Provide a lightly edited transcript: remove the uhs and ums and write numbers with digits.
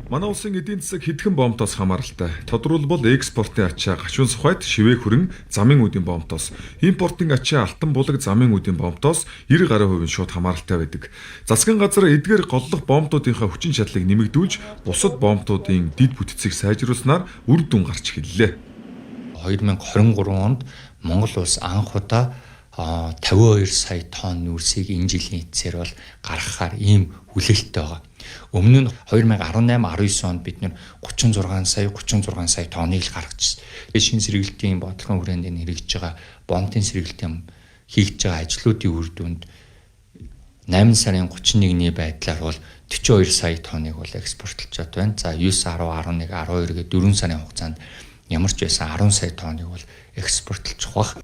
Манай улсын эдийн засаг хэдхэн боомтоос хамааралтай. Тодорхойлбол экспортын ачаа гашуун сухайд шивээ хүрэн замын үдийн боомтоос, импортын ачаа алтан булаг замын үдийн боомтоос 90 гаруй хувийн шууд хамааралтай байдаг. Засгийн газар эдгээр голлох боомтуудынхаа хүчин чадлыг нэмэгдүүлж, бусад боомтуудын дид бүтцийг сайжруулснаар үр дүн гарч эхэллээ. 2023 онд Монгол улс анх удаа 52 сая тонн нүүрсийг энэ жилийн эцсээр бол гаргахаар ийм хүлээлттэй байгаа. Өмнө нь 2018-19 онд бид нэр 36 сая тонныг л гаргачихсан. Шинэ сэргэлтийн бодлогын хүрээнд хэрэгжиж байгаа боомтын сэргэлтийн хийгдэж байгаа ажлуудын үр дүнд 8 сарын 31-ний байдлаар бол 42 сая тонныг бол экспортлж байна. За 9, 10, 11, 12 гээ 4 сарын хугацаанд ямар ч байсан 10 сая тонныг бол экспортлж бах.